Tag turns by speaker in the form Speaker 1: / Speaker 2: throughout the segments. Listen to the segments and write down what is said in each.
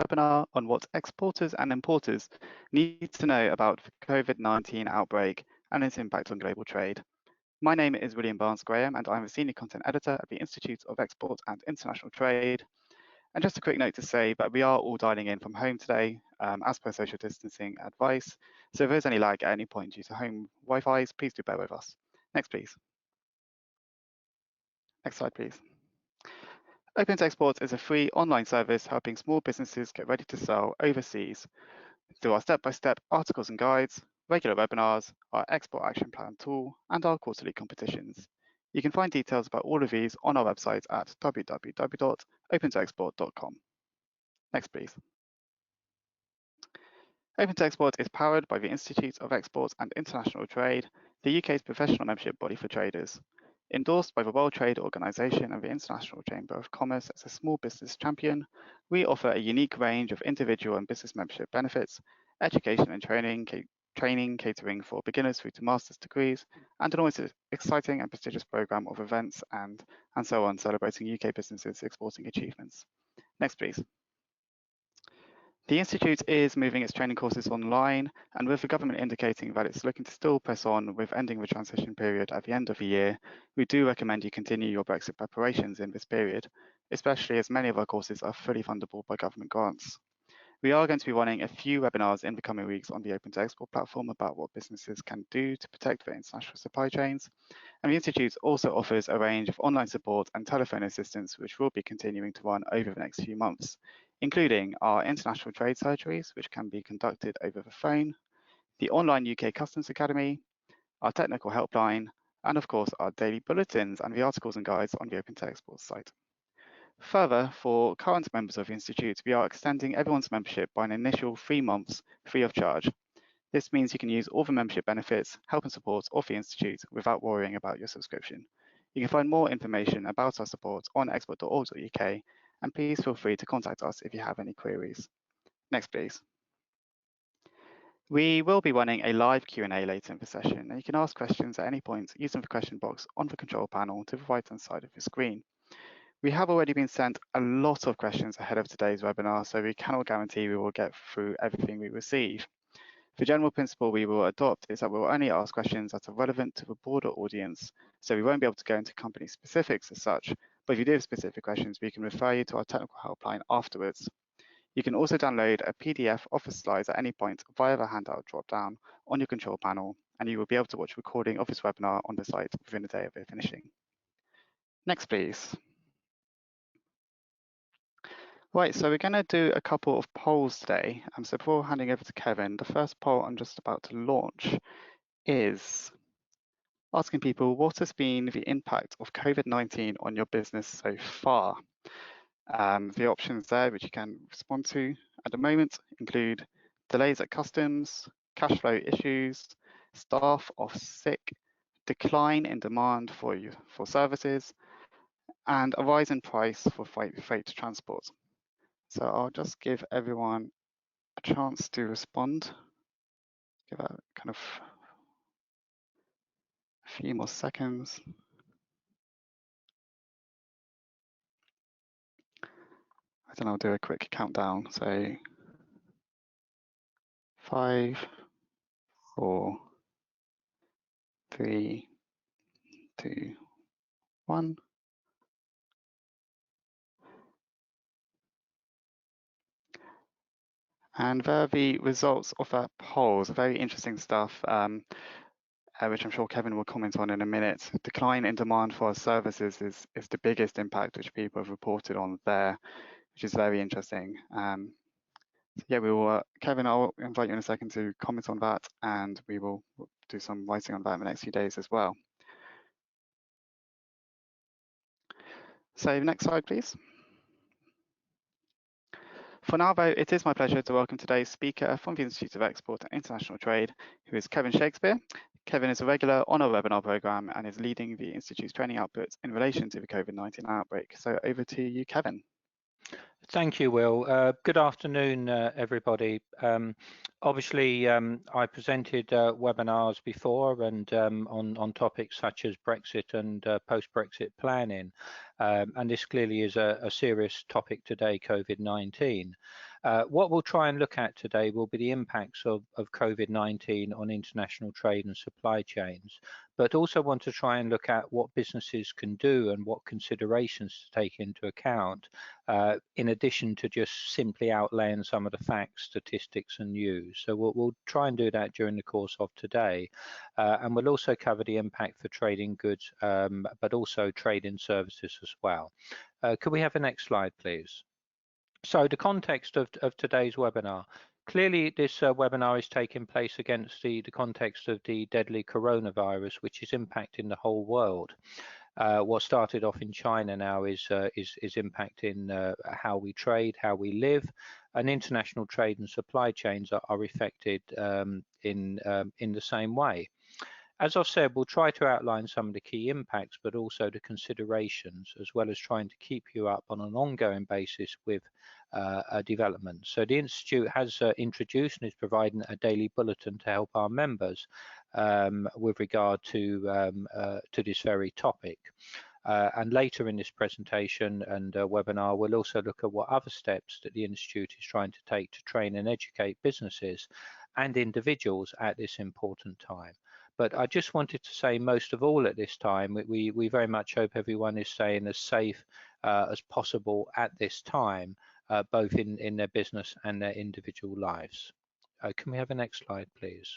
Speaker 1: webinar on what exporters and importers need to know about the COVID-19 outbreak and its impact on global trade. My name is William Barnes-Graham and I'm a Senior Content Editor at the Institute of Export and International Trade. And just a quick note to say that we are all dialing in from home today, as per social distancing advice. So if there's any lag at any point due to home Wi-Fi's, please do bear with us. Next, please. Next slide, please. Open to Export is a free online service helping small businesses get ready to sell overseas through our step-by-step articles and guides, regular webinars, our export action plan tool, and our quarterly competitions. You can find details about all of these on our website at www.opentoexport.com. Next, please. Open to Export is powered by the Institute of Export and International Trade, the UK's professional membership body for traders. Endorsed by the World Trade Organization and the International Chamber of Commerce as a small business champion, we offer a unique range of individual and business membership benefits, education and training catering for beginners through to master's degrees, and an always exciting and prestigious program of events and so on celebrating UK businesses exporting achievements. Next, please. The Institute is moving its training courses online, and with the government indicating that it's looking to still press on with ending the transition period at the end of the year, we do recommend you continue your Brexit preparations in this period, especially as many of our courses are fully fundable by government grants. We are going to be running a few webinars in the coming weeks on the Open to Export platform about what businesses can do to protect their international supply chains. And the Institute also offers a range of online support and telephone assistance, which will be continuing to run over the next few months, including our international trade surgeries, which can be conducted over the phone, the online UK Customs Academy, our technical helpline, and of course our daily bulletins and the articles and guides on the Open to Export site. Further, for current members of the Institute, we are extending everyone's membership by an initial 3 months free of charge. This means you can use all the membership benefits, help and support of the Institute without worrying about your subscription. You can find more information about our support on export.org.uk, and please feel free to contact us if you have any queries. Next, please. We will be running a live Q&A later in the session, and you can ask questions at any point using the question box on the control panel to the right-hand side of your screen. We have already been sent a lot of questions ahead of today's webinar, so we cannot guarantee we will get through everything we receive. The general principle we will adopt is that we will only ask questions that are relevant to the broader audience, so we won't be able to go into company specifics as such, but if you do have specific questions, we can refer you to our technical helpline afterwards. You can also download a PDF of the slides at any point via the handout drop-down on your control panel, and you will be able to watch a recording of this webinar on the site within a day of it finishing. Next, please. Right, so we're going to do a couple of polls today. So before handing over to Kevin, the first poll I'm just about to launch is asking people what has been the impact of COVID-19 on your business so far. The options there which you can respond to at the moment include delays at customs, cash flow issues, staff off sick, decline in demand for services, and a rise in price for freight transport. So I'll just give everyone a chance to respond. Give that kind of a few more seconds. Then I'll do a quick countdown. So 5, 4, 3, 2, 1. And there are the results of that poll. It's very interesting stuff, which I'm sure Kevin will comment on in a minute. Decline in demand for our services is the biggest impact which people have reported on there, which is very interesting. So yeah, we will, Kevin, I'll invite you in a second to comment on that, and we will do some writing on that in the next few days as well. So next slide, please. For now, though, it is my pleasure to welcome today's speaker from the Institute of Export and International Trade, who is Kevin Shakespeare. Kevin is a regular on our webinar programme and is leading the Institute's training output in relation to the COVID-19 outbreak. So over to you, Kevin.
Speaker 2: Thank you, Will. Good afternoon, everybody. Obviously, I presented webinars before and on topics such as Brexit and post-Brexit planning. And this clearly is a serious topic today, COVID-19. What we'll try and look at today will be the impacts of COVID-19 on international trade and supply chains, but also want to try and look at what businesses can do and what considerations to take into account, in addition to just simply outlaying some of the facts, statistics and news. So we'll try and do that during the course of today. And we'll also cover the impact for trading goods, but also trading services as well. Could we have the next slide, please? So the context of today's webinar. Clearly, this webinar is taking place against the context of the deadly coronavirus, which is impacting the whole world. What started off in China now is impacting how we trade, how we live, and international trade and supply chains are affected in the same way. As I've said, we'll try to outline some of the key impacts, but also the considerations, as well as trying to keep you up on an ongoing basis with development. So the Institute has introduced and is providing a daily bulletin to help our members with regard to this very topic. And later in this presentation and webinar, we'll also look at what other steps that the Institute is trying to take to train and educate businesses and individuals at this important time. But I just wanted to say, most of all at this time, we very much hope everyone is staying as safe as possible at this time, both in their business and their individual lives. Can we have the next slide, please?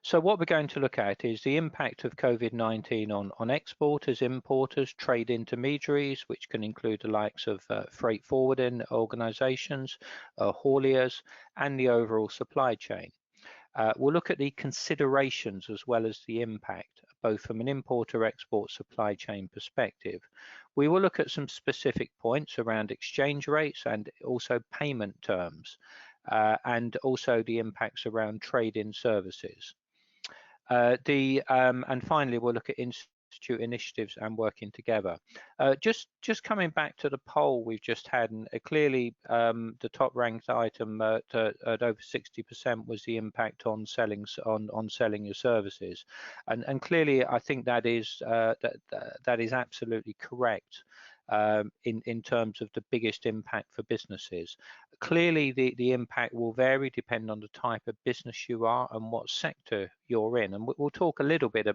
Speaker 2: So what we're going to look at is the impact of COVID-19 on exporters, importers, trade intermediaries, which can include the likes of freight forwarding organizations, hauliers, and the overall supply chain. We'll look at the considerations as well as the impact, both from an importer-export supply chain perspective. We will look at some specific points around exchange rates and also payment terms, and also the impacts around trade-in services. And finally, we'll look at Institute initiatives and working together. Just coming back to the poll we've just had, and clearly the top ranked item at over 60% was the impact on selling your services, and clearly I think that is absolutely correct. In terms of the biggest impact for businesses. Clearly, the impact will vary depending on the type of business you are and what sector you're in. And we'll talk a little bit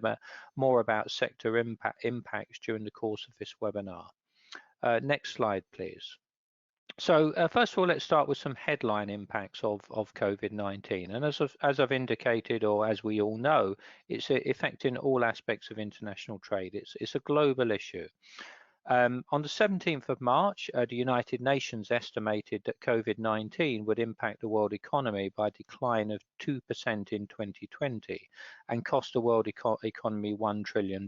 Speaker 2: more about sector impacts during the course of this webinar. Next slide, please. So first of all, let's start with some headline impacts of COVID-19. And as I've indicated, or as we all know, it's affecting all aspects of international trade. It's a global issue. On the 17th of March, the United Nations estimated that COVID-19 would impact the world economy by a decline of 2% in 2020 and cost the world economy $1 trillion.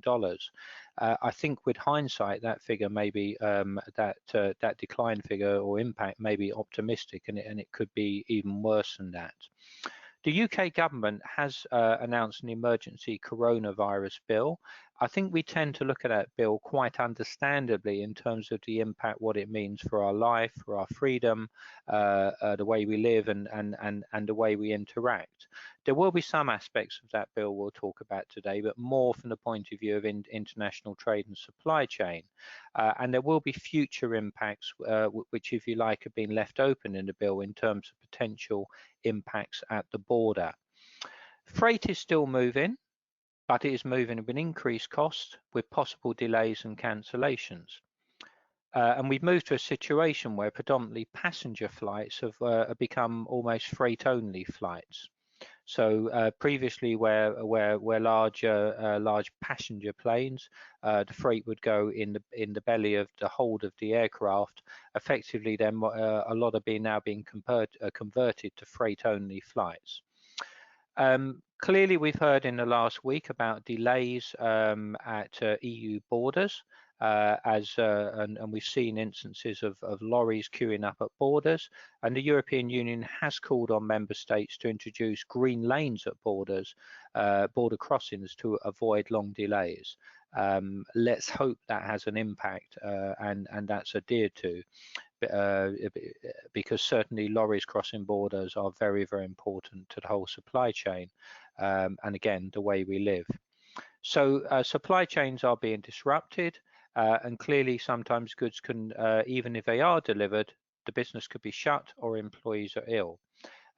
Speaker 2: I think with hindsight, that figure may be, that decline figure or impact may be optimistic, and it could be even worse than that. The UK government has announced an emergency coronavirus bill. I think we tend to look at that bill quite understandably in terms of the impact, what it means for our life, for our freedom, the way we live and the way we interact. There will be some aspects of that bill we'll talk about today, but more from the point of view of international trade and supply chain. And there will be future impacts, which, if you like, have been left open in the bill in terms of potential impacts at the border. Freight is still moving, but it is moving with increased costs, with possible delays and cancellations. And we've moved to a situation where predominantly passenger flights have become almost freight-only flights. So previously, where large passenger planes, the freight would go in the belly of the hold of the aircraft. Effectively, then a lot are now being converted to freight-only flights. Clearly, we've heard in the last week about delays at EU borders, and we've seen instances of lorries queuing up at borders, and the European Union has called on member states to introduce green lanes at borders, border crossings, to avoid long delays. Let's hope that has an impact and that's adhered to. Because certainly lorries crossing borders are very, very important to the whole supply chain, and again, the way we live. So supply chains are being disrupted, and clearly sometimes goods can, even if they are delivered, the business could be shut or employees are ill.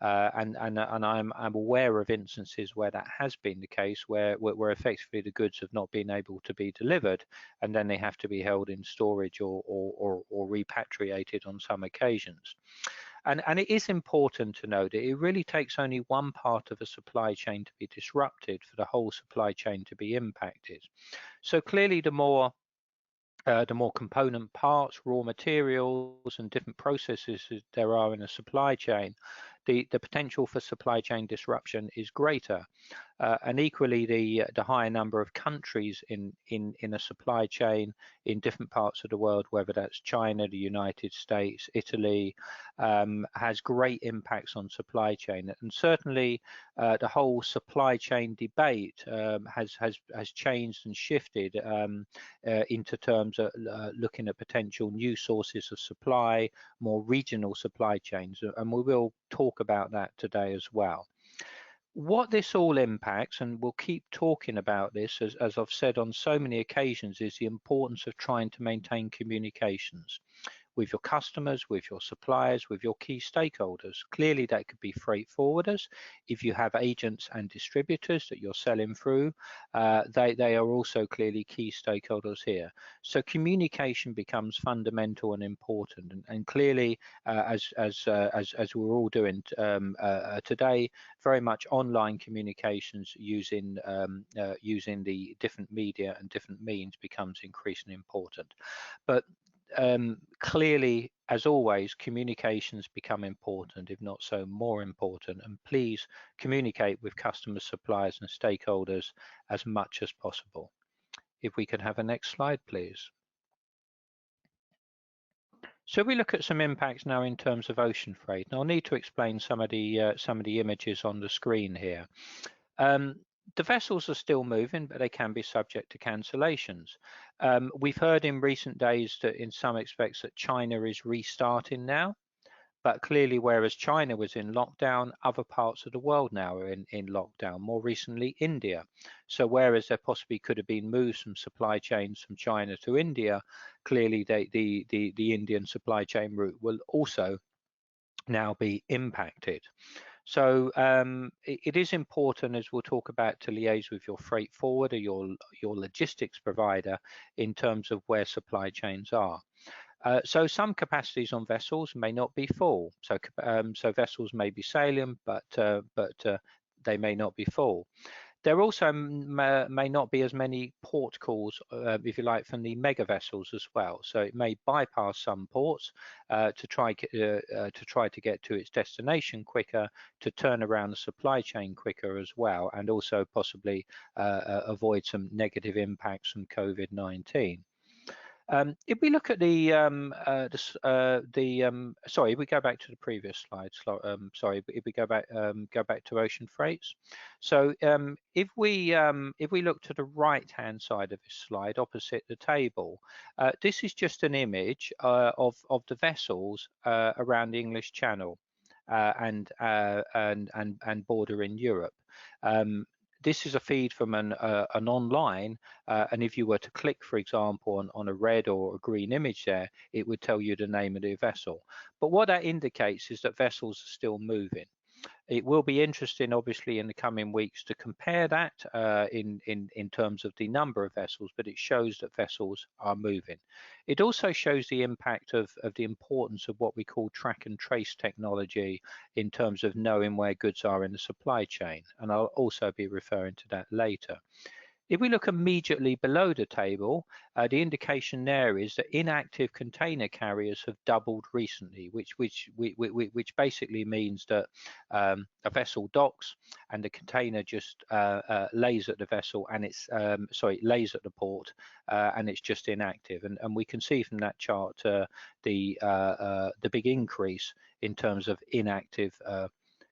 Speaker 2: And I'm aware of instances where that has been the case, where effectively the goods have not been able to be delivered, and then they have to be held in storage or repatriated on some occasions. And it is important to note that it really takes only one part of a supply chain to be disrupted for the whole supply chain to be impacted. So clearly, the more component parts, raw materials, and different processes there are in a supply chain, the potential for supply chain disruption is greater. And equally, the higher number of countries in a supply chain in different parts of the world, whether that's China, the United States, Italy, has great impacts on supply chain. And certainly, the whole supply chain debate has changed and shifted into terms of looking at potential new sources of supply, more regional supply chains, and we will talk about that today as well. What this all impacts, and we'll keep talking about this, as I've said on so many occasions, is the importance of trying to maintain communications with your customers, with your suppliers, with your key stakeholders. Clearly, that could be freight forwarders. If you have agents and distributors that you're selling through, they are also clearly key stakeholders here. So communication becomes fundamental and important. And clearly, as we're all doing today, very much online communications using the different media and different means becomes increasingly important. But clearly, as always, communications become important, if not so more important, and please communicate with customers, suppliers and stakeholders as much as possible. If we could have a next slide, please. So we look at some impacts now in terms of ocean freight. Now I'll need to explain some of the images on the screen here. The vessels are still moving, but they can be subject to cancellations. We've heard in recent days that in some aspects that China is restarting now, but clearly whereas China was in lockdown, other parts of the world now are in lockdown, more recently India. So whereas there possibly could have been moves from supply chains from China to India, clearly the Indian supply chain route will also now be impacted. So it is important, as we'll talk about, to liaise with your freight forwarder, your logistics provider, in terms of where supply chains are. So some capacities on vessels may not be full. So vessels may be sailing, but they may not be full. There also may not be as many port calls, if you like, from the mega vessels as well. So it may bypass some ports to try to get to its destination quicker, to turn around the supply chain quicker as well, and also possibly avoid some negative impacts from COVID-19. If we look at sorry, if we go back to the previous slide. Sorry, if we go back to ocean freights. So if we look to the right-hand side of this slide, opposite the table, this is just an image of the vessels around the English Channel and border in Europe. This is a feed from an online, and if you were to click, for example, on a red or a green image there, it would tell you the name of the vessel. But what that indicates is that vessels are still moving. It will be interesting, obviously, in the coming weeks to compare that in terms of the number of vessels, but it shows that vessels are moving. It also shows the impact of the importance of what we call track and trace technology in terms of knowing where goods are in the supply chain, and I'll also be referring to that later. If we look immediately below the table, the indication there is that inactive container carriers have doubled recently, which basically means that a vessel docks and the container just lays at the vessel, and it's lays at the port, and it's just inactive. And we can see from that chart the big increase in terms of inactive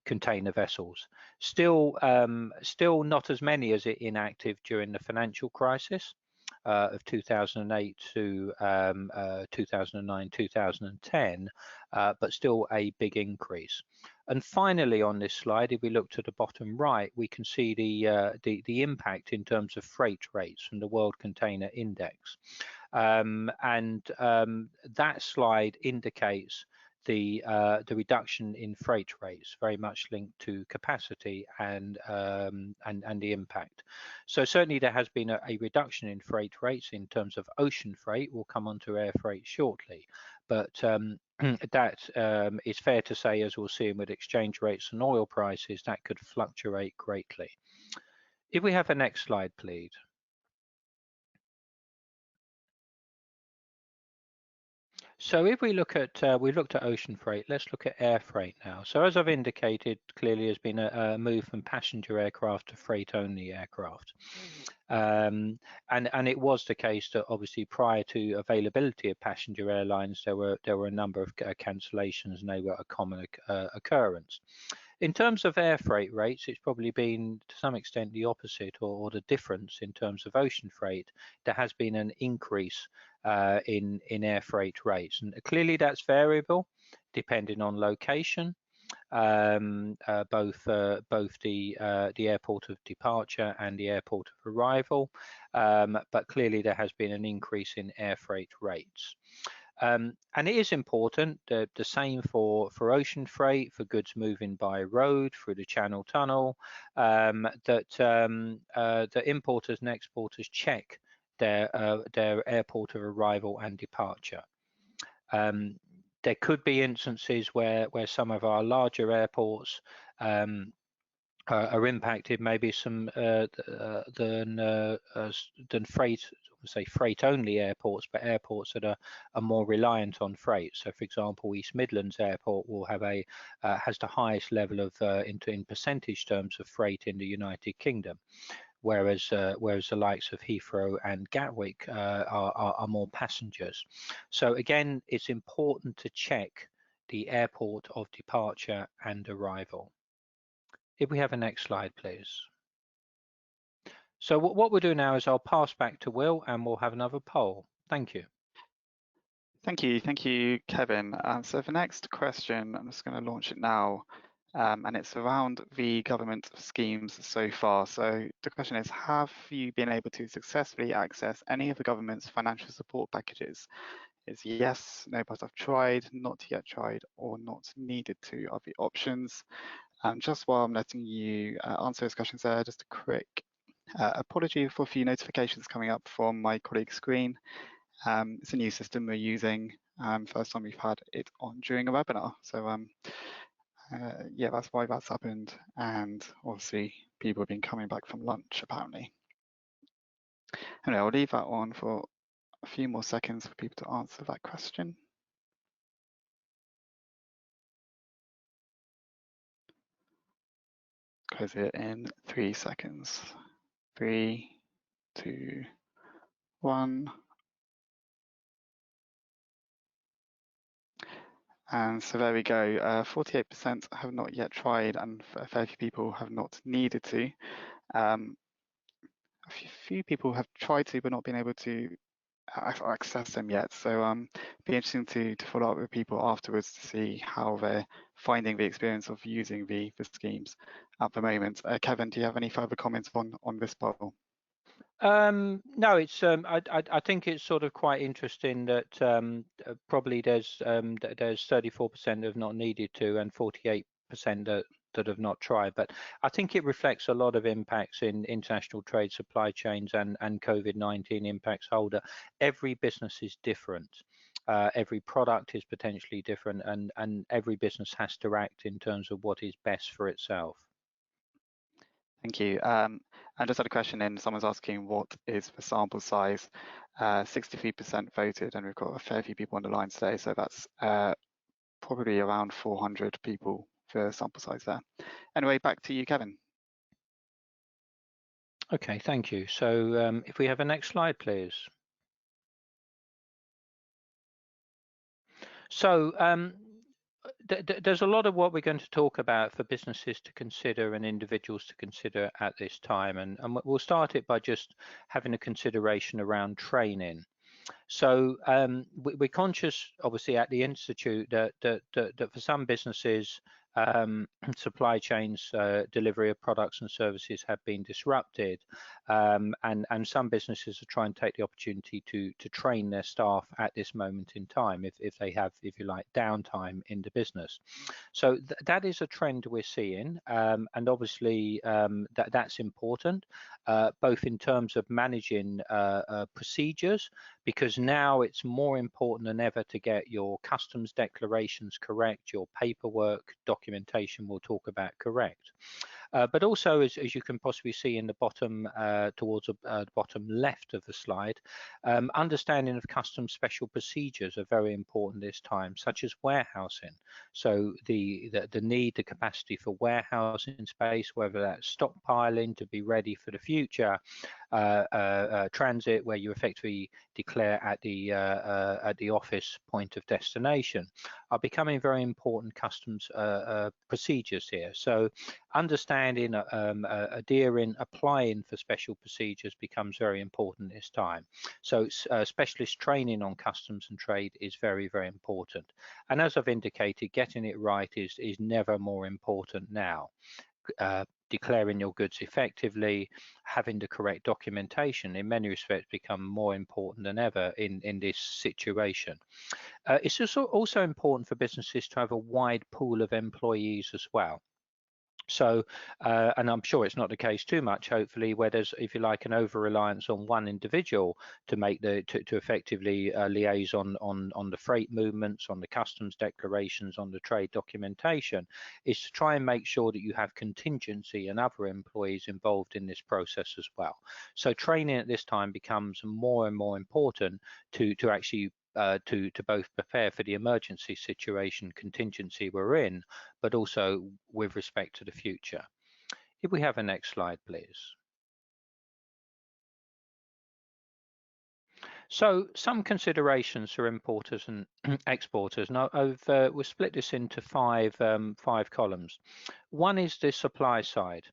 Speaker 2: container vessels. Still not as many as inactive during the financial crisis of 2008 to 2009, 2010, but still a big increase. And finally, on this slide, if we look to the bottom right, we can see the impact in terms of freight rates from the World Container Index. That slide indicates the reduction in freight rates, very much linked to capacity and the impact. So certainly there has been a reduction in freight rates in terms of ocean freight. We'll come on to air freight shortly, but that is fair to say, as we'll see with exchange rates and oil prices, that could fluctuate greatly. If we have the next slide, please. So if we look at, we've looked at ocean freight, let's look at air freight now. So as I've indicated, clearly there's been a move from passenger aircraft to freight-only aircraft. And it was the case that obviously prior to availability of passenger airlines, there were a number of cancellations, and they were a common occurrence. In terms of air freight rates, it's probably been to some extent the opposite, or the difference in terms of ocean freight. There has been an increase in air freight rates, and clearly that's variable depending on location, both the airport of departure and the airport of arrival, but clearly there has been an increase in air freight rates. And it is important, the same for ocean freight, for goods moving by road through the Channel Tunnel, that the importers and exporters check their airport of arrival and departure. There could be instances where some of our larger airports are impacted, maybe some than freight-only airports, but airports that are more reliant on freight. So, for example, East Midlands Airport will have has the highest level of in percentage terms of freight in the United Kingdom, whereas the likes of Heathrow and Gatwick are more passengers. So again, it's important to check the airport of departure and arrival. If we have a next slide, please. So what we'll do now is I'll pass back to Will, and we'll have another poll. Thank you.
Speaker 1: Thank you, Kevin. So the next question, I'm just going to launch it now, and it's around the government schemes so far. So the question is, have you been able to successfully access any of the government's financial support packages? It's yes, no, but I've tried, not yet tried, or not needed to are the options. Just while I'm letting you answer those questions there, just a quick apology for a few notifications coming up from my colleague's screen. It's a new system we're using. First time we've had it on during a webinar. So yeah, that's why that's happened. And obviously people have been coming back from lunch apparently. Anyway, I'll leave that on for a few more seconds for people to answer that question. Close it in 3 seconds. 3, 2, 1. And so there we go. 48% have not yet tried, and a fair few people have not needed to. A few people have tried to, but not been able to access them yet. So be interesting to follow up with people afterwards to see how they're finding the experience of using the schemes at the moment. Kevin, do you have any further comments on this poll?
Speaker 2: No, it's I think it's sort of quite interesting that probably there's 34% have not needed to and 48% that have not tried. But I think it reflects a lot of impacts in international trade supply chains and COVID-19 impacts holder. Every business is different. Every product is potentially different, and every business has to act in terms of what is best for itself.
Speaker 1: Thank you. I just had a question in, someone's asking what is the sample size? 63% voted, and we've got a fair few people on the line today, so that's probably around 400 people for sample size there. Anyway, back to you, Kevin.
Speaker 2: Okay, thank you. So if we have a next slide, please. So there's a lot of what we're going to talk about for businesses to consider and individuals to consider at this time, and we'll start it by just having a consideration around training. So we're conscious, obviously, at the Institute that for some businesses supply chains, delivery of products and services have been disrupted, and some businesses are trying to take the opportunity to train their staff at this moment in time if they have, if you like, downtime in the business. So that is a trend we're seeing, and obviously that's important, both in terms of managing procedures, because now it's more important than ever to get your customs declarations correct, your paperwork documentation we'll talk about correct. But also, as you can possibly see in the bottom, towards the bottom left of the slide, understanding of customs special procedures are very important this time, such as warehousing. So the need, the capacity for warehousing space, whether that's stockpiling to be ready for the future, transit, where you effectively declare at the office point of destination, are becoming very important customs procedures here. So understanding, adhering, applying for special procedures becomes very important this time. So specialist training on customs and trade is very, very important. And as I've indicated, getting it right is never more important now. Declaring your goods effectively, having the correct documentation, in many respects become more important than ever in this situation. It's also important for businesses to have a wide pool of employees as well. So, and I'm sure it's not the case too much, hopefully, where there's, if you like, an over-reliance on one individual to make to effectively liaise on the freight movements, on the customs declarations, on the trade documentation, is to try and make sure that you have contingency and other employees involved in this process as well. So training at this time becomes more and more important to actually to both prepare for the emergency situation contingency we're in, but also with respect to the future. If we have a next slide, please. So some considerations for importers and exporters. Now we'll split this into five columns. One is the supply side.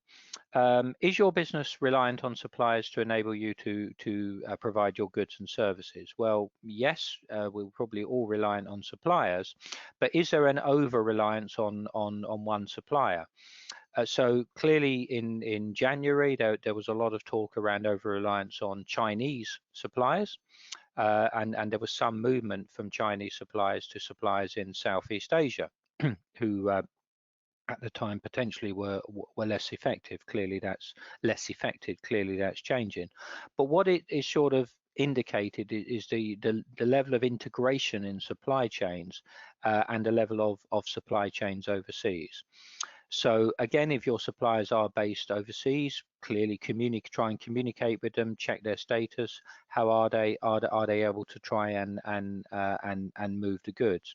Speaker 2: Is your business reliant on suppliers to enable you to provide your goods and services? Well, yes, we're probably all reliant on suppliers, but is there an over-reliance on one supplier? So clearly in January, there was a lot of talk around over-reliance on Chinese suppliers, and there was some movement from Chinese suppliers to suppliers in Southeast Asia who at the time potentially were less effective. Clearly that's less effective. Clearly that's changing. But what it is sort of indicated is the level of integration in supply chains and the level of supply chains overseas. So again, if your suppliers are based overseas, clearly try and communicate with them, check their status. How are they? Are they able to try and move the goods?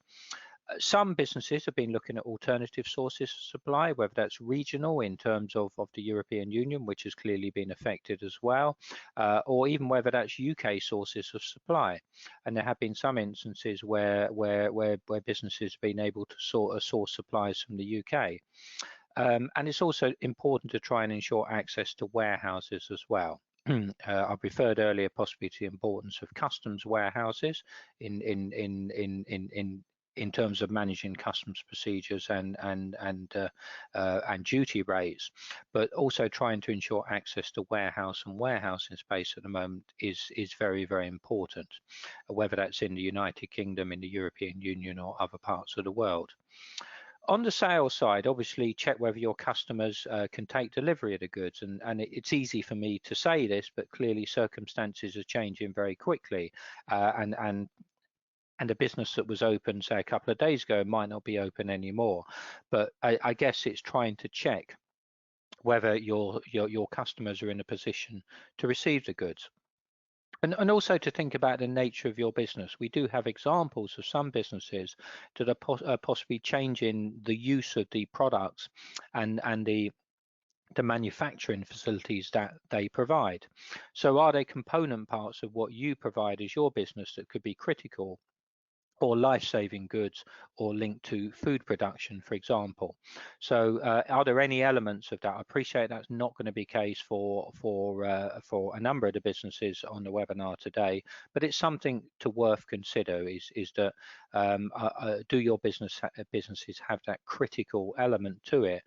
Speaker 2: Some businesses have been looking at alternative sources of supply, whether that's regional in terms of the European Union, which has clearly been affected as well, or even whether that's UK sources of supply. And there have been some instances where businesses have been able to source supplies from the UK. And it's also important to try and ensure access to warehouses as well. I've referred earlier possibly to the importance of customs warehouses in terms of managing customs procedures and duty rates, but also trying to ensure access to warehousing space at the moment is very, very important, whether that's in the United Kingdom, in the European Union, or other parts of the world. On the sales side, obviously check whether your customers can take delivery of the goods, and it's easy for me to say this, but clearly circumstances are changing very quickly, and a business that was open, say, a couple of days ago might not be open anymore. But I guess it's trying to check whether your customers are in a position to receive the goods. And also to think about the nature of your business. We do have examples of some businesses that are possibly changing the use of the products and the manufacturing facilities that they provide. So are they component parts of what you provide as your business that could be critical or life-saving goods, or linked to food production, for example. So are there any elements of that? I appreciate that's not going to be the case for a number of the businesses on the webinar today, but it's something to worth consider, is that do your businesses have that critical element to it,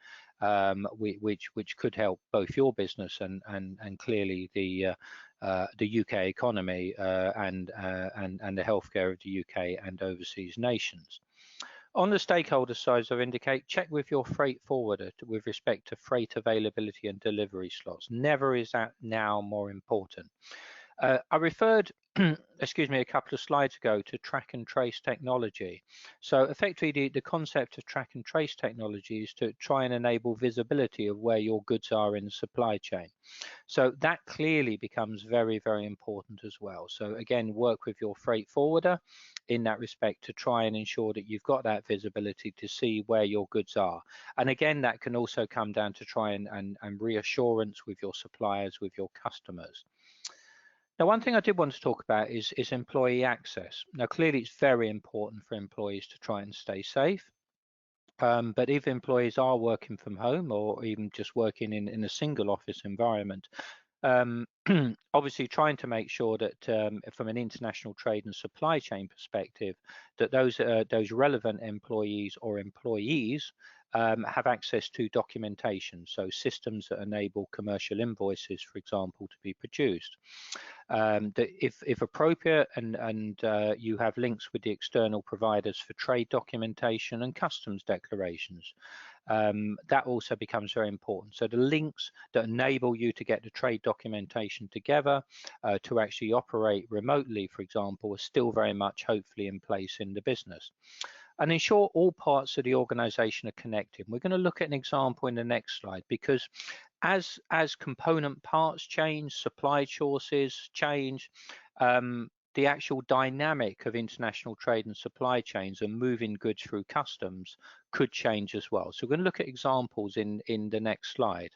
Speaker 2: which could help both your business and clearly the UK economy and the healthcare of the UK and overseas nations. On the stakeholder side, as I indicate, check with your freight forwarder with respect to freight availability and delivery slots. Never is that now more important. I referred, excuse me, a couple of slides ago to track and trace technology. So effectively, the concept of track and trace technology is to try and enable visibility of where your goods are in the supply chain. So that clearly becomes very, very important as well. So again, work with your freight forwarder in that respect to try and ensure that you've got that visibility to see where your goods are. And again, that can also come down to try and reassurance with your suppliers, with your customers. Now, one thing I did want to talk about is employee access. Now, clearly, it's very important for employees to try and stay safe. But if employees are working from home or even just working in a single office environment, obviously trying to make sure that from an international trade and supply chain perspective, that those relevant employees or employees have access to documentation, so systems that enable commercial invoices, for example, to be produced. That if appropriate, and you have links with the external providers for trade documentation and customs declarations. That also becomes very important. So the links that enable you to get the trade documentation together to actually operate remotely, for example, are still very much hopefully in place in the business. And ensure all parts of the organization are connected. We're going to look at an example in the next slide, because as component parts change, supply sources change, the actual dynamic of international trade and supply chains and moving goods through customs could change as well. So we're going to look at examples in the next slide.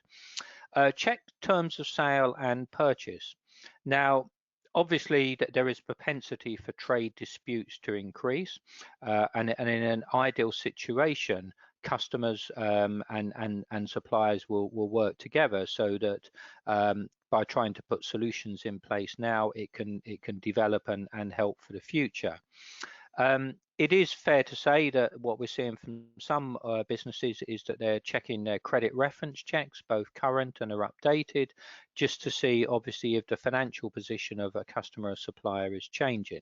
Speaker 2: Check terms of sale and purchase. Now, obviously, there is propensity for trade disputes to increase, and in an ideal situation, customers and suppliers will work together so that by trying to put solutions in place now, it can develop and help for the future. It is fair to say that what we're seeing from some businesses is that they're checking their credit reference checks, both current and are updated, just to see obviously if the financial position of a customer or supplier is changing.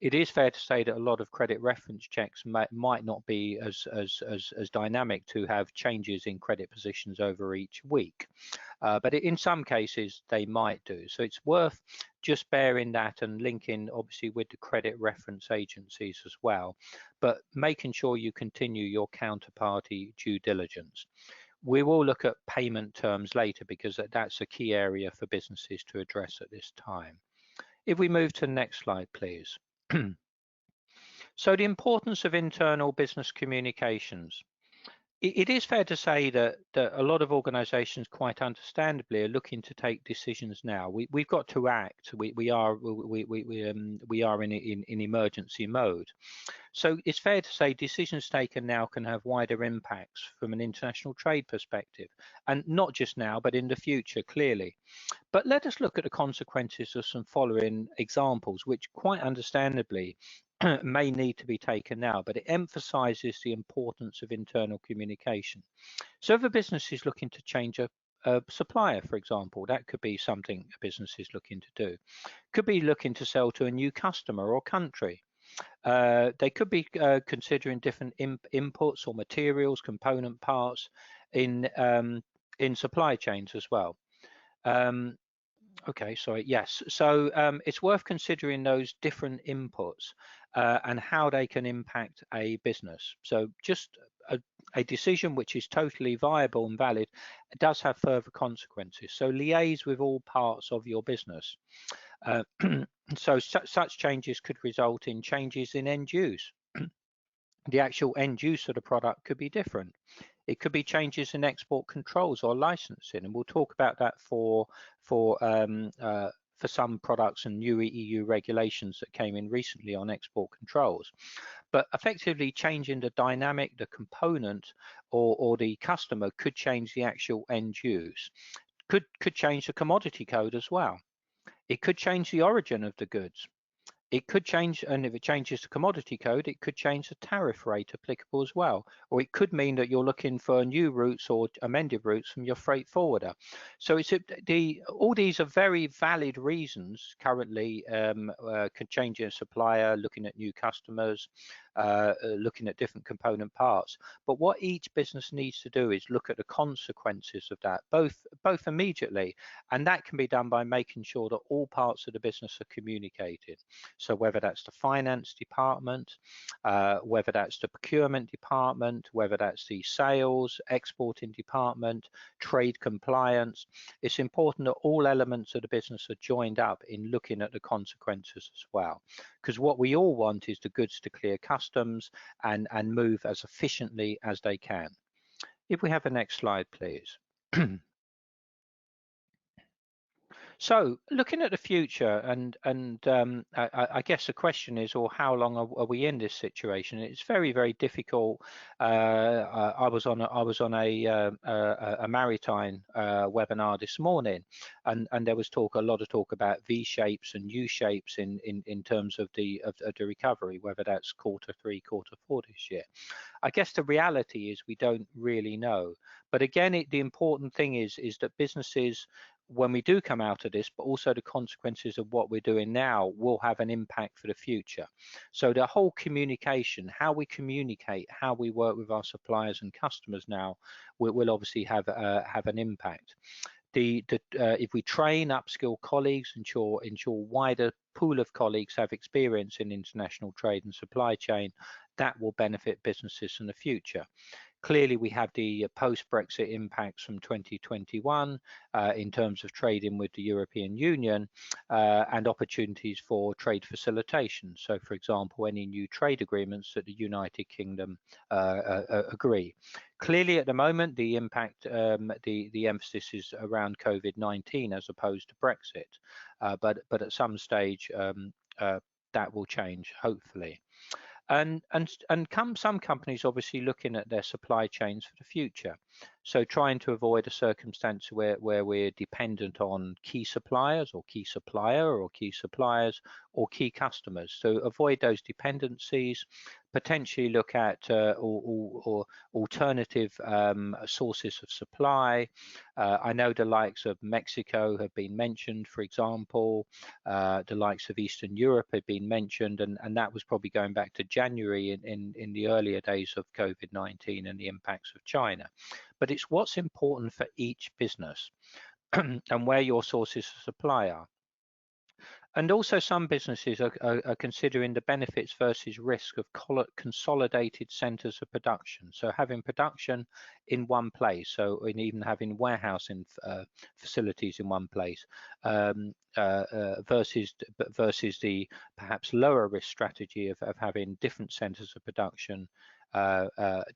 Speaker 2: It is fair to say that a lot of credit reference checks might not be as dynamic to have changes in credit positions over each week, but in some cases they might do. So it's worth just bearing that and linking obviously with the credit reference agencies as well, but making sure you continue your counterparty due diligence. We will look at payment terms later because that's a key area for businesses to address at this time. If we move to the next slide, please. So the importance of internal business communications. It is fair to say that a lot of organisations, quite understandably, are looking to take decisions now. We've got to act. We are in emergency mode. So it's fair to say decisions taken now can have wider impacts from an international trade perspective, and not just now, but in the future, clearly. But let us look at the consequences of some following examples, which quite understandably may need to be taken now, but it emphasizes the importance of internal communication. So if a business is looking to change a supplier, for example, that could be something a business is looking to do. Could be looking to sell to a new customer or country. They could be considering different inputs or materials, component parts in supply chains as well. Okay, sorry, yes. So it's worth considering those different inputs and how they can impact a business. So just a decision which is totally viable and valid does have further consequences. So liaise with all parts of your business. So such changes could result in changes in end use. The actual end use of the product could be different. It could be changes in export controls or licensing, and we'll talk about that for for some products and new EU regulations that came in recently on export controls. But effectively changing the dynamic, the component, or the customer could change the actual end use. Could change the commodity code as well. It could change the origin of the goods. It could change, and if it changes the commodity code, it could change the tariff rate applicable as well. Or it could mean that you're looking for new routes or amended routes from your freight forwarder. So it's all these are very valid reasons currently, could change your supplier, looking at new customers, looking at different component parts. But what each business needs to do is look at the consequences of that, both immediately, and that can be done by making sure that all parts of the business are communicated. So whether that's the finance department, whether that's the procurement department, whether that's the sales, exporting department, trade compliance, it's important that all elements of the business are joined up in looking at the consequences as well. Because what we all want is the goods to clear customs and move as efficiently as they can. If we have the next slide, please. So looking at the future, and I guess the question is, or how long are we in this situation? It's very, very difficult. I was on a maritime webinar this morning, and there was a lot of talk about V shapes and U shapes in terms of the recovery, whether that's Q3, Q4 this year. I guess the reality is we don't really know. But again, the important thing is that businesses, when we do come out of this, but also the consequences of what we're doing now, will have an impact for the future. So the whole communication, how we communicate, how we work with our suppliers and customers now, will obviously have an impact. If we train, upskill colleagues, ensure wider pool of colleagues have experience in international trade and supply chain, that will benefit businesses in the future. Clearly, we have the post-Brexit impacts from 2021 in terms of trading with the European Union and opportunities for trade facilitation. So, for example, any new trade agreements that the United Kingdom agree. Clearly, at the moment, the impact, the emphasis is around COVID-19 as opposed to Brexit. But at some stage, that will change, hopefully. And some companies obviously looking at their supply chains for the future. So trying to avoid a circumstance where we're dependent on key suppliers or key supplier or key suppliers or key customers. So avoid those dependencies, potentially look at or alternative sources of supply. I know the likes of Mexico have been mentioned, for example. The likes of Eastern Europe have been mentioned, and that was probably going back to January in the earlier days of COVID-19 and the impacts of China. But it's what's important for each business and where your sources of supply are. And also some businesses are considering the benefits versus risk of consolidated centers of production. So having production in one place, so even having warehousing facilities in one place, versus the perhaps lower risk strategy of having different centers of production,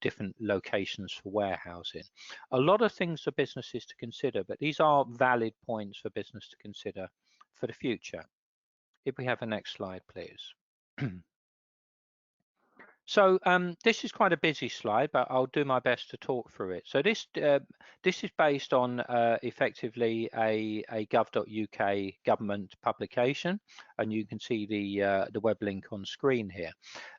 Speaker 2: different locations for warehousing. A lot of things for businesses to consider, but these are valid points for business to consider for the future. If we have a next slide, please. So this is quite a busy slide, but I'll do my best to talk through it. So this is based on effectively a gov.uk government publication, and you can see the web link on screen here.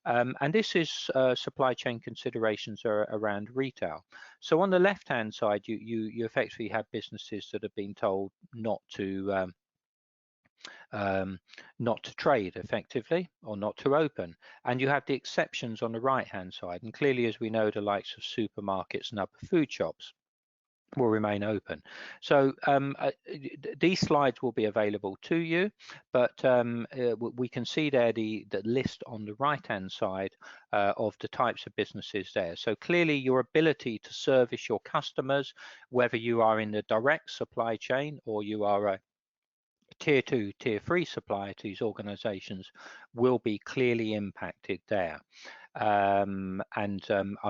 Speaker 2: And this is supply chain considerations around retail. So on the left-hand side, you effectively have businesses that have been told not to trade effectively or not to open, and you have the exceptions on the right hand side, and clearly, as we know, the likes of supermarkets and other food shops will remain open. So these slides will be available to you, but we can see there the list on the right hand side of the types of businesses there. So clearly your ability to service your customers, whether you are in the direct supply chain or you are a tier 2, tier 3 supplier to these organizations, will be clearly impacted there. I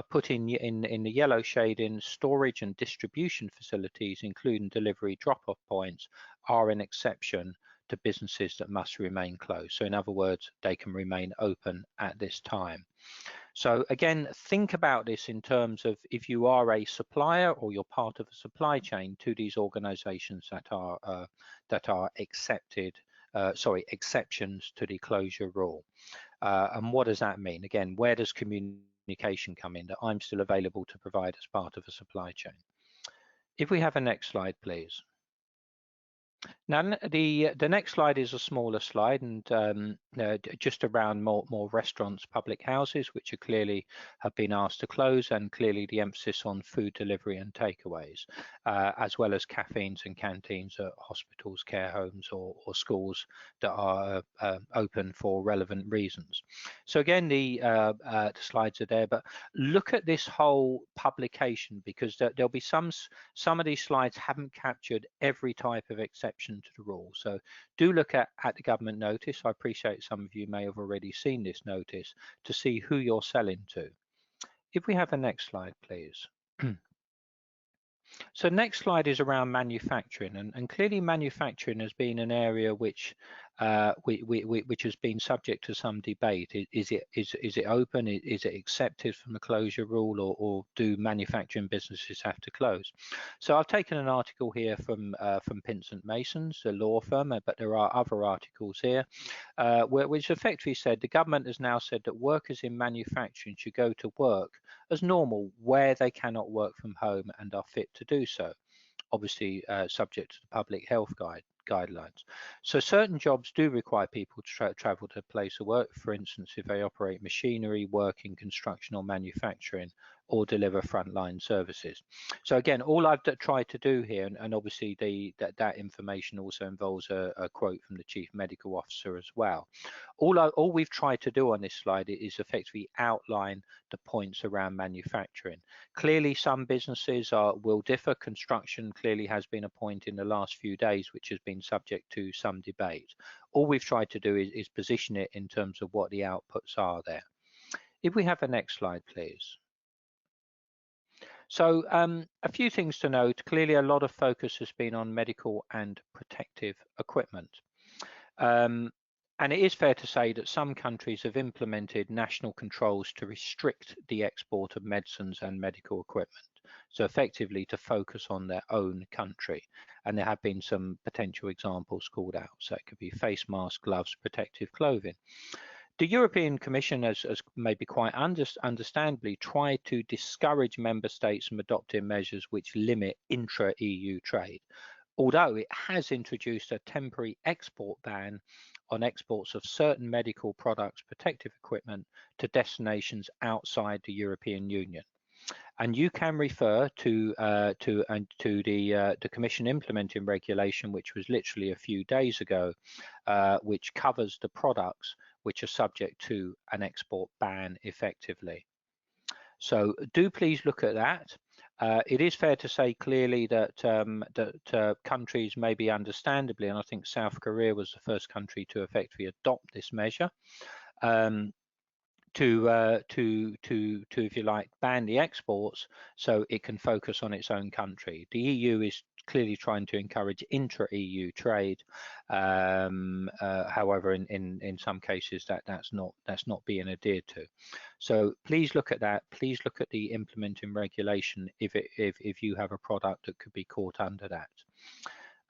Speaker 2: put in the yellow shading, storage and distribution facilities, including delivery drop-off points, are an exception to businesses that must remain closed. So in other words, they can remain open at this time. So again, think about this in terms of if you are a supplier or you're part of a supply chain to these organizations that are exceptions to the closure rule. And what does that mean? Again, where does communication come in, that I'm still available to provide as part of a supply chain? If we have a next slide, please. Now, the next slide is a smaller slide, and just around more restaurants, public houses, which are clearly have been asked to close, and clearly the emphasis on food delivery and takeaways, as well as cafes and canteens at hospitals, care homes, or schools that are open for relevant reasons. So again, the slides are there, but look at this whole publication, because there'll be some of these slides haven't captured every type of exception to the rule. So do look at the government notice. I appreciate some of you may have already seen this notice to see who you're selling to. If we have a next slide, please. So next slide is around manufacturing, and clearly manufacturing has been an area which has been subject to some debate. Is it open? Is it accepted from the closure rule, or do manufacturing businesses have to close? So I've taken an article here from Pinsent Masons, a law firm, but there are other articles here which effectively said the government has now said that workers in manufacturing should go to work as normal where they cannot work from home and are fit to do so, obviously subject to the public health guidelines. So certain jobs do require people to travel to a place of work. For instance, if they operate machinery, work in construction or manufacturing, or deliver frontline services. So again, all I've tried to do here, and obviously that information also involves a quote from the Chief Medical Officer as well. All we've tried to do on this slide is effectively outline the points around manufacturing. Clearly, some businesses will differ. Construction clearly has been a point in the last few days which has been subject to some debate. All we've tried to do is position it in terms of what the outputs are there. If we have a next slide, please. So a few things to note. Clearly, a lot of focus has been on medical and protective equipment. And it is fair to say that some countries have implemented national controls to restrict the export of medicines and medical equipment. So effectively to focus on their own country. And there have been some potential examples called out. So it could be face masks, gloves, protective clothing. The European Commission has maybe quite understandably tried to discourage member states from adopting measures which limit intra-EU trade, although it has introduced a temporary export ban on exports of certain medical products, protective equipment to destinations outside the European Union. And you can refer to the Commission implementing regulation, which was literally a few days ago, which covers the products which are subject to an export ban effectively. So do please look at that. It is fair to say clearly that countries maybe understandably, and I think South Korea was the first country to effectively adopt this measure, to if you like ban the exports so it can focus on its own country. The EU is clearly trying to encourage intra-EU trade. However, in some cases that's not being adhered to. So please look at that. Please look at the implementing regulation if you have a product that could be caught under that.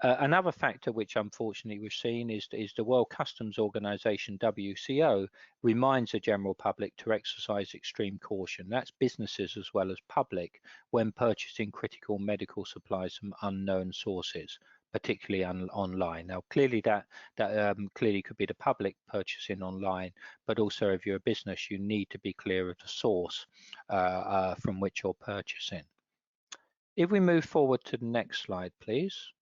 Speaker 2: Another factor which unfortunately we've seen is the World Customs Organization, WCO, reminds the general public to exercise extreme caution. That's businesses as well as public when purchasing critical medical supplies from unknown sources, particularly online. Now, clearly that clearly could be the public purchasing online, but also if you're a business, you need to be clear of the source from which you're purchasing. If we move forward to the next slide, please.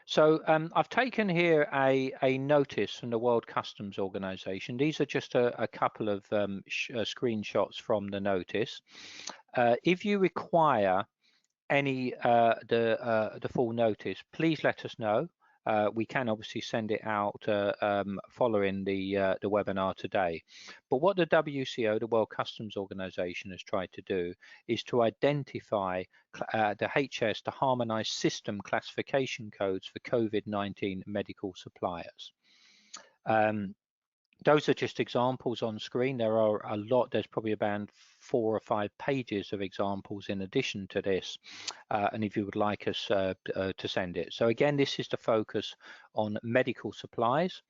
Speaker 2: So I've taken here a notice from the World Customs Organization. These are just a couple of screenshots from the notice. If you require any the full notice, please let us know. we can obviously send it out following the webinar today. But what the WCO, the World Customs Organization, has tried to do is to identify the HS, the harmonized system classification codes for COVID-19 medical suppliers. Those are just examples on screen. There are a lot. There's probably about 4 or 5 pages of examples in addition to this. And if you would like us to send it. So again, this is the focus on medical supplies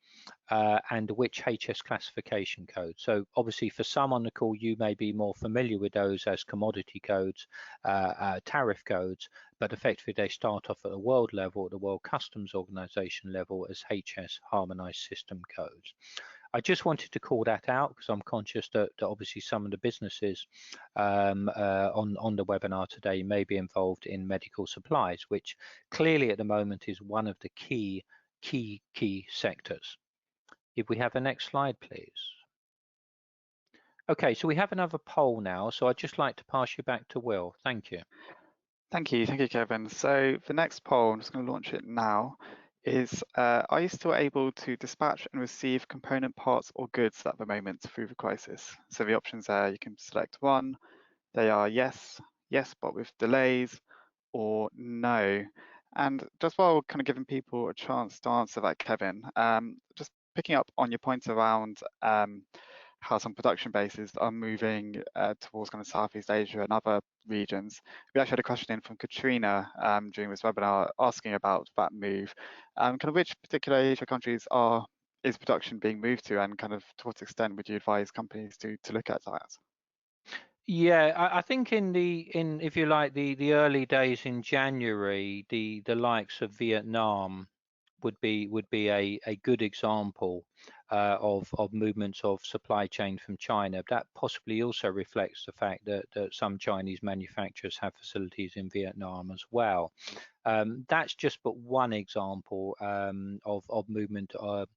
Speaker 2: and which HS classification code. So obviously for some on the call, you may be more familiar with those as commodity codes, tariff codes, but effectively they start off at the world level, at the World Customs Organization level as HS harmonized system codes. I just wanted to call that out because I'm conscious that obviously some of the businesses on the webinar today may be involved in medical supplies, which clearly at the moment is one of the key sectors. If we have the next slide, please. Okay, so we have another poll now, so I'd just like to pass you back to Will. Thank you.
Speaker 1: Thank you, Kevin. So the next poll, I'm just going to launch it now, is are you still able to dispatch and receive component parts or goods at the moment through the crisis? So the options there, you can select one. They are yes, yes, but with delays, or no. And just while kind of giving people a chance to answer that, Kevin, just picking up on your point around how some production bases are moving towards kind of Southeast Asia and other regions. We actually had a question in from Katrina during this webinar asking about that move. Kind of which particular Asia countries is production being moved to, and kind of to what extent would you advise companies to look at that?
Speaker 2: Yeah, I think in if you like the early days in January, the likes of Vietnam would be a good example of movements of supply chain from China. That possibly also reflects the fact that some Chinese manufacturers have facilities in Vietnam as well. That's just but one example of movement of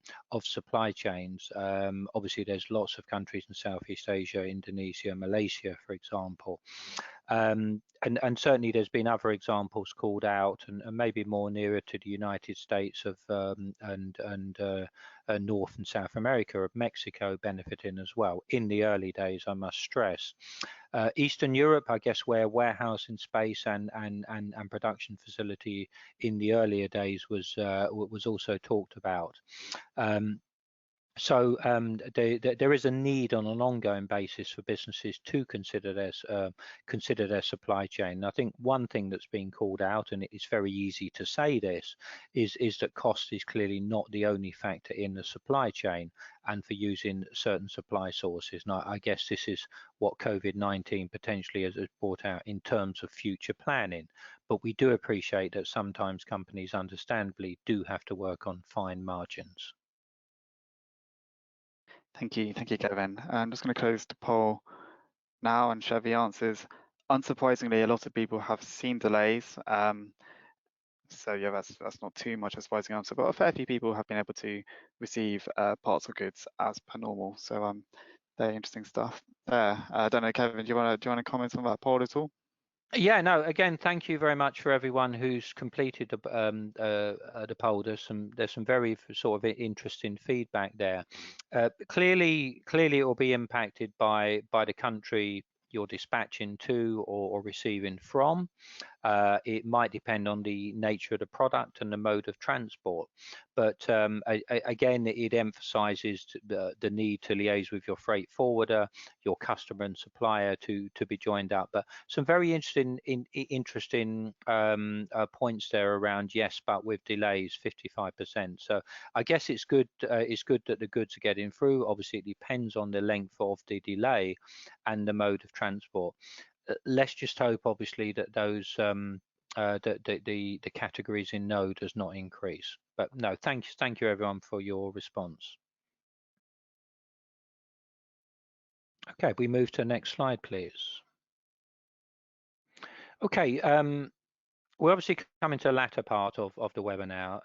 Speaker 2: supply chains. Obviously, there's lots of countries in Southeast Asia, Indonesia, Malaysia, for example. And certainly there's been other examples called out, and maybe more nearer to the United States of North and South America, of Mexico benefiting as well in the early days, I must stress. Eastern Europe, I guess, where warehousing space and production facility in the earlier days was also talked about. So there is a need on an ongoing basis for businesses to consider their supply chain. And I think one thing that's been called out, and it's very easy to say this, is that cost is clearly not the only factor in the supply chain, and for using certain supply sources. And I guess this is what COVID-19 potentially has brought out in terms of future planning. But we do appreciate that sometimes companies understandably do have to work on fine margins.
Speaker 1: Thank you, Kevin. I'm just going to close the poll now and share the answers. Unsurprisingly, a lot of people have seen delays. So yeah, that's not too much a surprising answer, but a fair few people have been able to receive parts or goods as per normal. So very interesting stuff there. I don't know, Kevin, do you want to comment on that poll at all?
Speaker 2: Yeah, no, again, thank you very much for everyone who's completed the poll. There's some very sort of interesting feedback there. Clearly it will be impacted by the country you're dispatching to or receiving from. It might depend on the nature of the product and the mode of transport. But again, it emphasizes the need to liaise with your freight forwarder, your customer and supplier to be joined up. But some very interesting points there around yes, but with delays, 55%. So I guess it's good that the goods are getting through. Obviously, it depends on the length of the delay and the mode of transport. Let's just hope, obviously, that those the categories in no does not increase. But no, thank you everyone for your response. Okay, we move to the next slide, please. Okay, we're obviously coming to the latter part of the webinar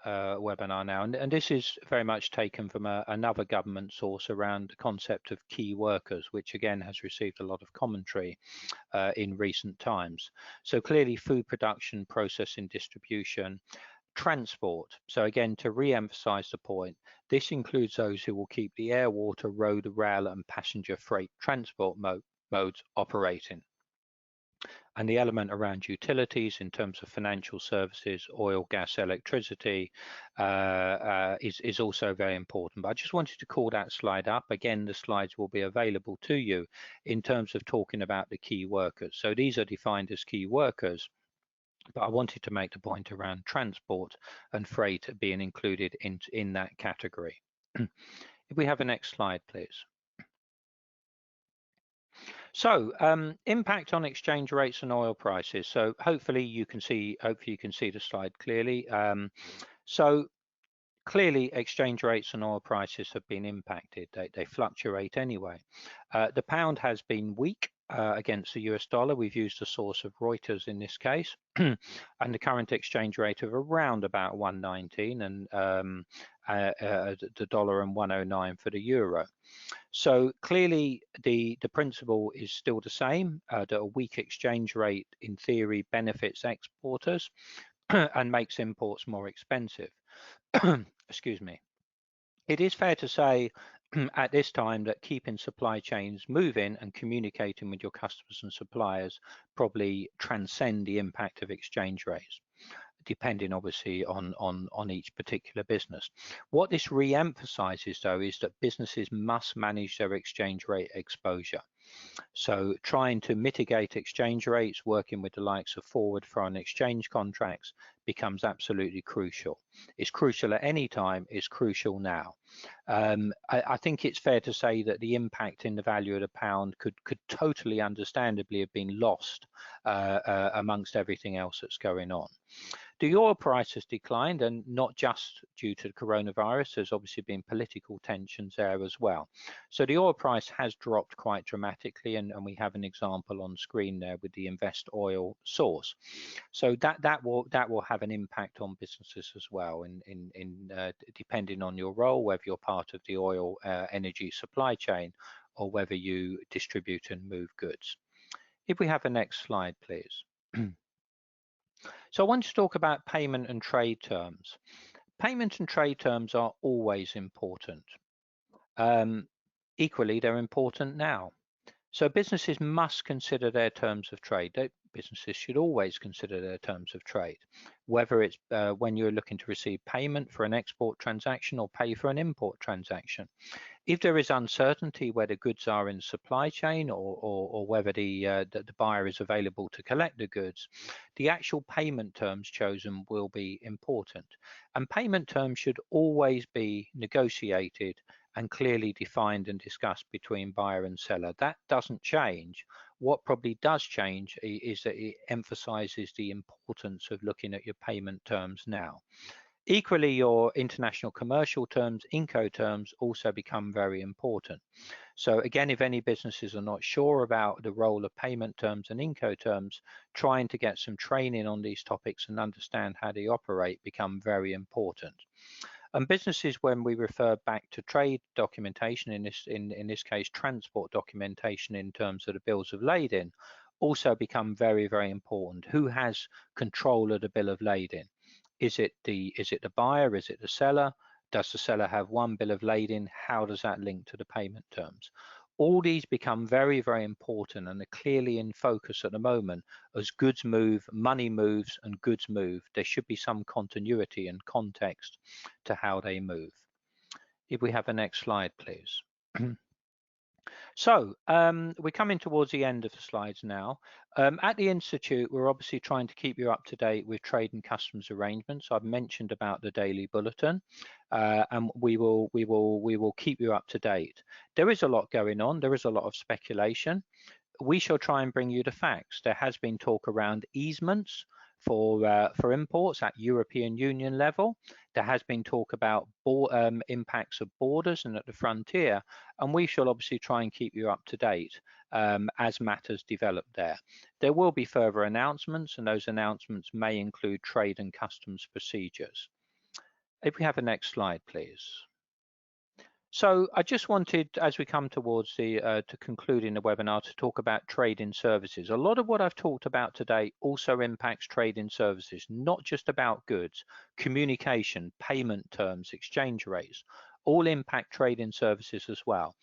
Speaker 2: now, and this is very much taken from another government source around the concept of key workers, which again has received a lot of commentary in recent times. So clearly food production, processing, distribution, Transport. So again, to re-emphasize the point, this includes those who will keep the air, water, road, rail and passenger freight transport modes operating. And the element around utilities in terms of financial services, oil, gas, electricity is also very important. But I just wanted to call that slide up. Again, the slides will be available to you in terms of talking about the key workers. So these are defined as key workers, but I wanted to make the point around transport and freight being included in that category. If we have a next slide, please. So impact on exchange rates and oil prices. So hopefully you can see the slide clearly. So clearly exchange rates and oil prices have been impacted. They fluctuate anyway. The pound has been weak against the US dollar. We've used a source of Reuters in this case, and the current exchange rate of around about 119, and the dollar and 109 for the euro. So clearly the principle is still the same, that a weak exchange rate in theory benefits exporters and makes imports more expensive. Excuse me. It is fair to say at this time that keeping supply chains moving and communicating with your customers and suppliers probably transcend the impact of exchange rates, depending obviously on each particular business. What this re-emphasizes though is that businesses must manage their exchange rate exposure. So trying to mitigate exchange rates, working with the likes of forward foreign exchange contracts becomes absolutely crucial. It's crucial at any time, it's crucial now. I think it's fair to say that the impact in the value of the pound could totally understandably have been lost amongst everything else that's going on. The oil price has declined, and not just due to the coronavirus. There's obviously been political tensions there as well. So the oil price has dropped quite dramatically, and we have an example on screen there with the Invest Oil source. So that will have an impact on businesses as well, depending on your role, whether you're part of the oil energy supply chain or whether you distribute and move goods. If we have a next slide, please. So I want to talk about payment and trade terms. Payment and trade terms are always important. Equally, they're important now. So businesses must consider their terms of trade. Businesses should always consider their terms of trade, whether it's when you're looking to receive payment for an export transaction or pay for an import transaction. If there is uncertainty where the goods are in the supply chain or whether the buyer is available to collect the goods, the actual payment terms chosen will be important. And payment terms should always be negotiated and clearly defined and discussed between buyer and seller. That doesn't change. What probably does change is that it emphasizes the importance of looking at your payment terms now. Equally, your international commercial terms, Incoterms, also become very important. So again, if any businesses are not sure about the role of payment terms and Incoterms, trying to get some training on these topics and understand how they operate become very important. And businesses, when we refer back to trade documentation, in this case, transport documentation in terms of the bills of lading, also become very, very important. Who has control of the bill of lading? Is it the buyer? Is it the seller? Does the seller have one bill of lading? How does that link to the payment terms? All these become very, very important and are clearly in focus at the moment. As goods move, money moves, and goods move, there should be some continuity and context to how they move. If we have a next slide, please. So we're coming towards the end of the slides now. At the Institute, we're obviously trying to keep you up to date with trade and customs arrangements. I've mentioned about the daily bulletin, and we will keep you up to date. There is a lot going on. There is a lot of speculation. We shall try and bring you the facts. There has been talk around easements for imports at European Union level. There has been talk about impacts of borders and at the frontier, and we shall obviously try and keep you up to date as matters develop there. There will be further announcements, and those announcements may include trade and customs procedures. If we have a next slide, please. So I just wanted, as we come towards the to concluding the webinar, to talk about trade-in services. A lot of what I've talked about today also impacts trade-in services, not just about goods. Communication, payment terms, exchange rates, all impact trade-in services as well.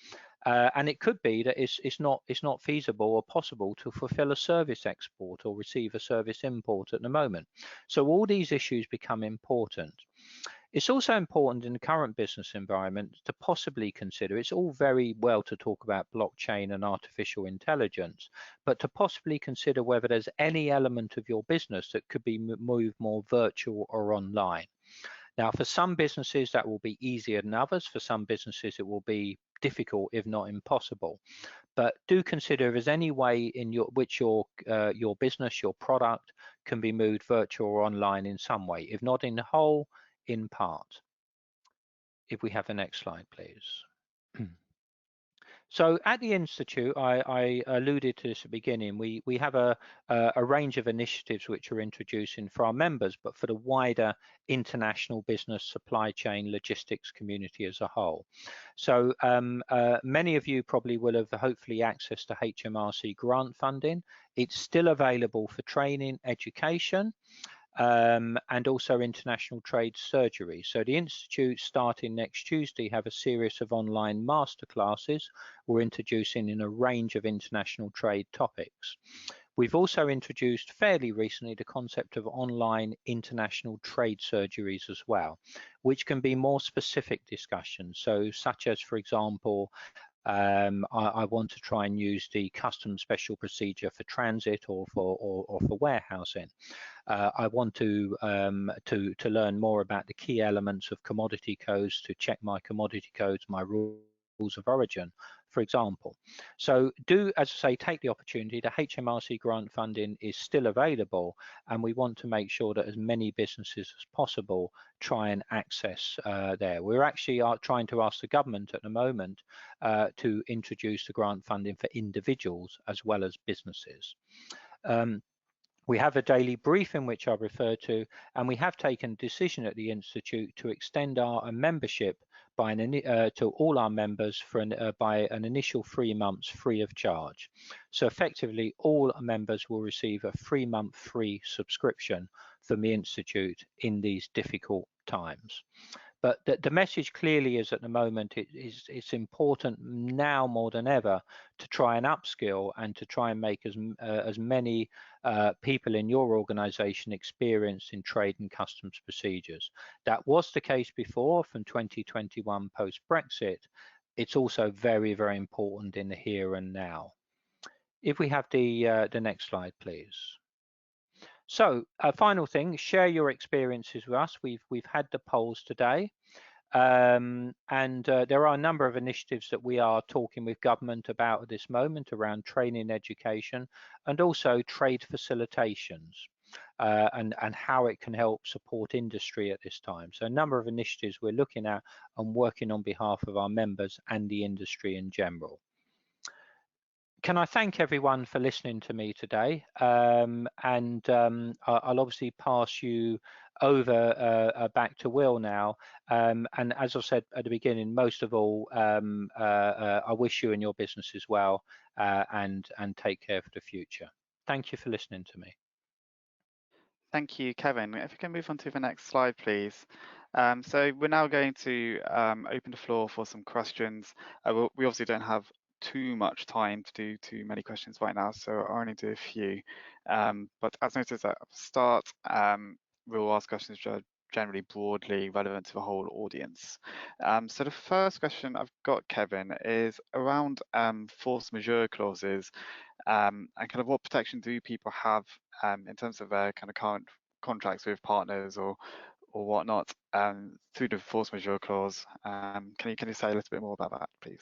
Speaker 2: And it could be that it's not feasible or possible to fulfill a service export or receive a service import at the moment. So all these issues become important. It's also important in the current business environment to possibly consider, it's all very well to talk about blockchain and artificial intelligence, but to possibly consider whether there's any element of your business that could be moved more virtual or online. Now, for some businesses, that will be easier than others. For some businesses, it will be difficult, if not impossible. But do consider if there's any way in which your business, your product can be moved virtual or online in some way, if not in the whole, in part. If we have the next slide, please. So at the Institute, I alluded to this at the beginning, we have a range of initiatives which are introducing for our members, but for the wider international business supply chain logistics community as a whole. So many of you probably will have hopefully access to HMRC grant funding. It's still available for training, education, and also international trade surgery. So the Institute, starting next Tuesday, have a series of online masterclasses we're introducing in a range of international trade topics. We've also introduced fairly recently the concept of online international trade surgeries as well, which can be more specific discussions. So such as, for example, I want to try and use the custom special procedure for transit or for warehousing. I want to learn more about the key elements of commodity codes to check my commodity codes, my rules of origin, for example. So do, as I say, take the opportunity. The HMRC grant funding is still available, and we want to make sure that as many businesses as possible try and access there. We're actually trying to ask the government at the moment to introduce the grant funding for individuals as well as businesses. We have a daily briefing which I referred to, and we have taken a decision at the Institute to extend our membership by to all our members for by an initial 3 months free of charge. So effectively, all members will receive a 3-month free subscription from the Institute in these difficult times. But the message clearly is at the moment, it's important now more than ever to try and upskill and to try and make as many people in your organization experienced in trade and customs procedures. That was the case before from 2021 post-Brexit. It's also very, very important in the here and now. If we have the next slide, please. So final thing, share your experiences with us. We've had the polls today, and there are a number of initiatives that we are talking with government about at this moment around training, education, and also trade facilitations, and how it can help support industry at this time. So a number of initiatives we're looking at and working on behalf of our members and the industry in general. Can I thank everyone for listening to me today? I'll obviously pass you over back to Will now. And as I said at the beginning, most of all, I wish you and your business as well, and take care for the future. Thank you for listening to me.
Speaker 1: Thank you, Kevin. If we can move on to the next slide, please. So we're now going to open the floor for some questions. We obviously don't have too much time to do too many questions right now, so I'll only do a few. But as noted at the start, we'll ask questions which are generally broadly relevant to the whole audience. So the first question I've got, Kevin, is around force majeure clauses, and kind of what protection do people have in terms of their kind of current contracts with partners or whatnot through the force majeure clause. Can you say a little bit more about that, please?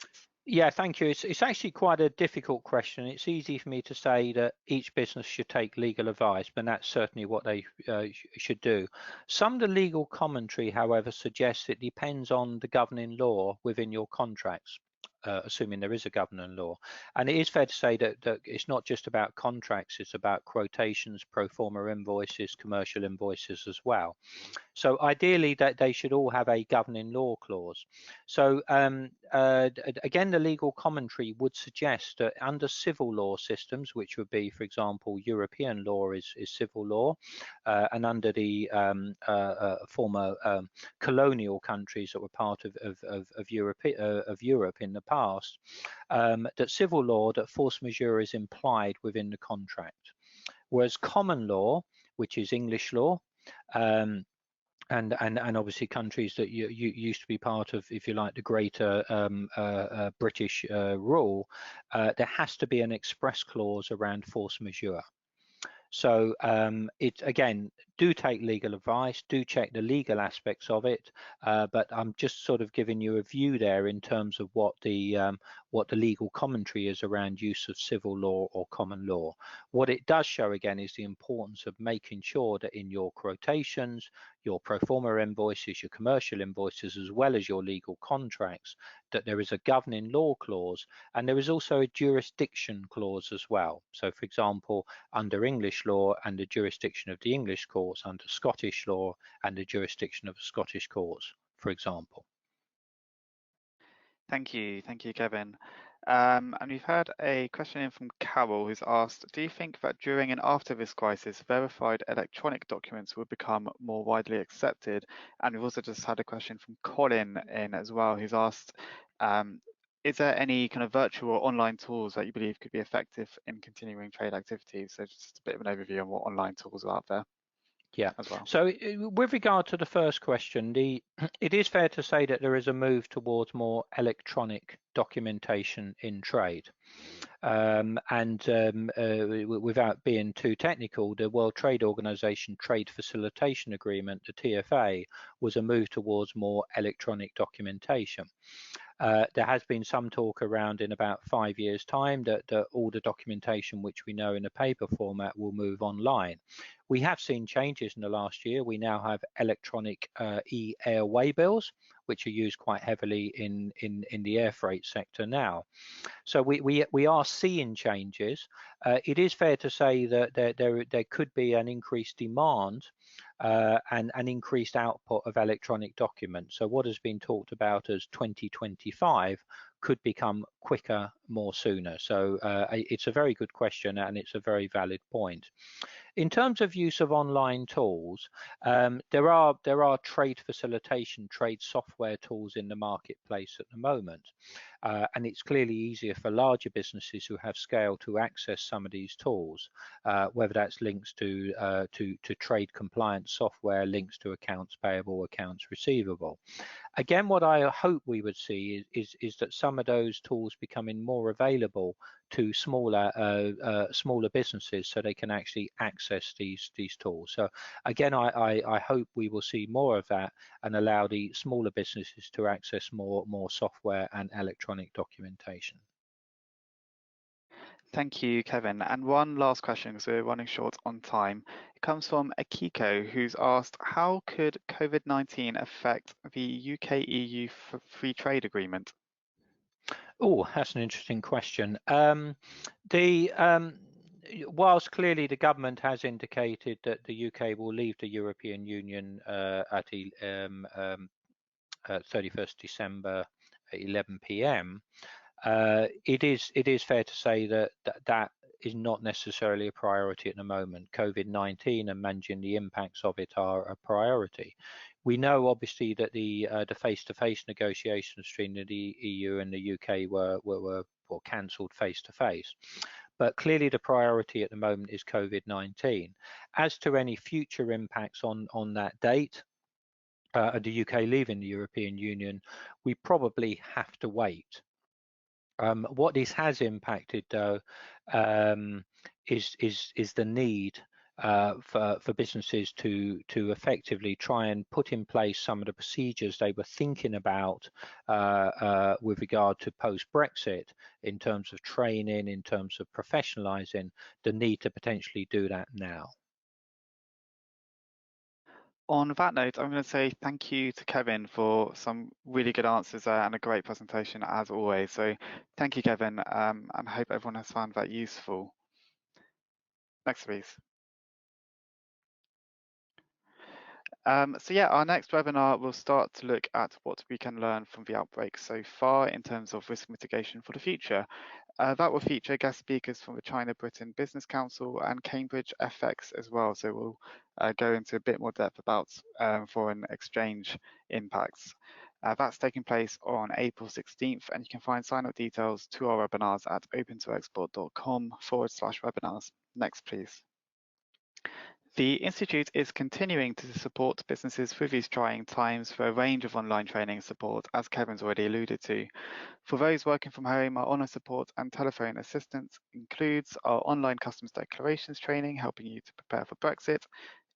Speaker 2: Yeah, thank you. It's actually quite a difficult question. It's easy for me to say that each business should take legal advice, but that's certainly what they should do. Some of the legal commentary, however, suggests it depends on the governing law within your contracts, assuming there is a governing law. And it is fair to say that it's not just about contracts, it's about quotations, pro forma invoices, commercial invoices as well. So ideally that they should all have a governing law clause. So again, the legal commentary would suggest that under civil law systems, which would be, for example, European law is civil law, and under the former colonial countries that were part of Europe in the past, that civil law, that force majeure is implied within the contract. Whereas common law, which is English law, and obviously countries that you used to be part of, if you like, the greater British rule, there has to be an express clause around force majeure. So it again, do take legal advice, do check the legal aspects of it, but I'm just sort of giving you a view there in terms of what the legal commentary is around use of civil law or common law. What it does show again is the importance of making sure that in your quotations, your pro forma invoices, your commercial invoices, as well as your legal contracts, that there is a governing law clause, and there is also a jurisdiction clause as well. So for example, under English law and the jurisdiction of the English courts, under Scottish law and the jurisdiction of the Scottish courts, for example.
Speaker 1: Thank you, Kevin. And we've had a question in from Carol who's asked, do you think that during and after this crisis, verified electronic documents will become more widely accepted? And we've also just had a question from Colin in as well, who's asked, is there any kind of virtual or online tools that you believe could be effective in continuing trade activities? So just a bit of an overview on what online tools are out there.
Speaker 2: Yeah,
Speaker 1: as well.
Speaker 2: So with regard to the first question, it is fair to say that there is a move towards more electronic documentation in trade. Without being too technical, the World Trade Organization Trade Facilitation Agreement, the TFA, was a move towards more electronic documentation. There has been some talk around in about 5 years' time that all the documentation which we know in a paper format will move online. We have seen changes in the last year. We now have electronic e-air waybills, which are used quite heavily in the air freight sector now. So we are seeing changes. It is fair to say that there could be an increased demand and an increased output of electronic documents. So what has been talked about as 2025 could become quicker more sooner. So it's a very good question and it's a very valid point. In terms of use of online tools, there are trade facilitation, trade software tools in the marketplace at the moment. And it's clearly easier for larger businesses who have scale to access some of these tools, whether that's links to trade compliance software, links to accounts payable, accounts receivable. Again, what I hope we would see is that some of those tools becoming more available to smaller businesses, so they can actually access these tools. So again, I hope we will see more of that and allow the smaller businesses to access more software and electronic documentation.
Speaker 1: Thank you, Kevin. And one last question, because we're running short on time. It comes from Akiko, who's asked, how could COVID-19 affect the UK-EU free trade agreement?
Speaker 2: Oh, that's an interesting question. Whilst clearly the government has indicated that the UK will leave the European Union at 31st December at 11 p.m., it is fair to say that is not necessarily a priority at the moment. COVID-19 and managing the impacts of it are a priority. We know obviously that the face-to-face negotiations between the EU and the UK were cancelled face-to-face. But clearly the priority at the moment is COVID-19. As to any future impacts on that date, the UK leaving the European Union, we probably have to wait. What this has impacted, though, is the need for businesses to effectively try and put in place some of the procedures they were thinking about with regard to post-Brexit, in terms of training, in terms of professionalising, the need to potentially do that now.
Speaker 1: On that note, I'm going to say thank you to Kevin for some really good answers there and a great presentation as always. So thank you, Kevin, and I hope everyone has found that useful. Next, please. So yeah, our next webinar will start to look at what we can learn from the outbreak so far in terms of risk mitigation for the future. That will feature guest speakers from the China-Britain Business Council and Cambridge FX as well. So we'll go into a bit more depth about foreign exchange impacts. That's taking place on April 16th, and you can find sign-up details to our webinars at open2export.com/webinars. Next, please. The Institute is continuing to support businesses through these trying times for a range of online training support, as Kevin's already alluded to. For those working from home, our online support and telephone assistance includes our online customs declarations training, helping you to prepare for Brexit,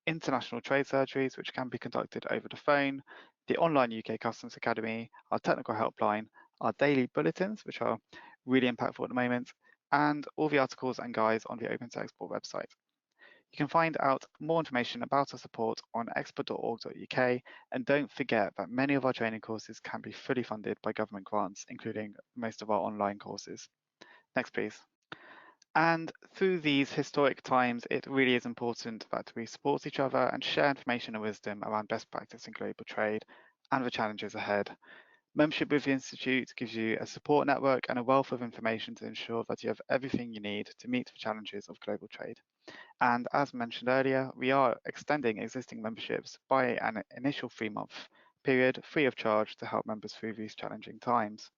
Speaker 1: international trade surgeries, which can be conducted over the phone, the online UK Customs Academy, our technical helpline, our daily bulletins, which are really impactful at the moment, and all the articles and guides on the Open to Export website. You can find out more information about our support on export.org.uk, and don't forget that many of our training courses can be fully funded by government grants, including most of our online courses. Next, please. And through these historic times, it really is important that we support each other and share information and wisdom around best practice in global trade and the challenges ahead. Membership with the Institute gives you a support network and a wealth of information to ensure that you have everything you need to meet the challenges of global trade. And as mentioned earlier, we are extending existing memberships by an initial 3-month period free of charge to help members through these challenging times.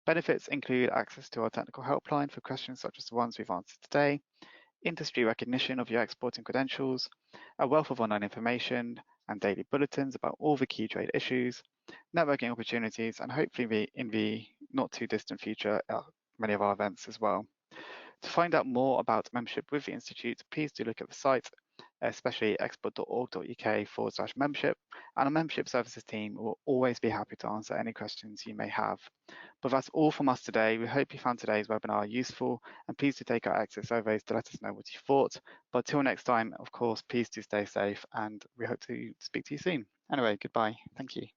Speaker 1: Benefits include access to our technical helpline for questions such as the ones we've answered today, industry recognition of your exporting credentials, a wealth of online information and daily bulletins about all the key trade issues, networking opportunities, and hopefully in the not too distant future, many of our events as well. To find out more about membership with the Institute, please do look at the site, especially export.org.uk/membership, and our membership services team will always be happy to answer any questions you may have. But that's all from us today. We hope you found today's webinar useful, and please do take our exit surveys to let us know what you thought. But till next time, of course, please do stay safe, and we hope to speak to you soon. Anyway, goodbye. Thank you.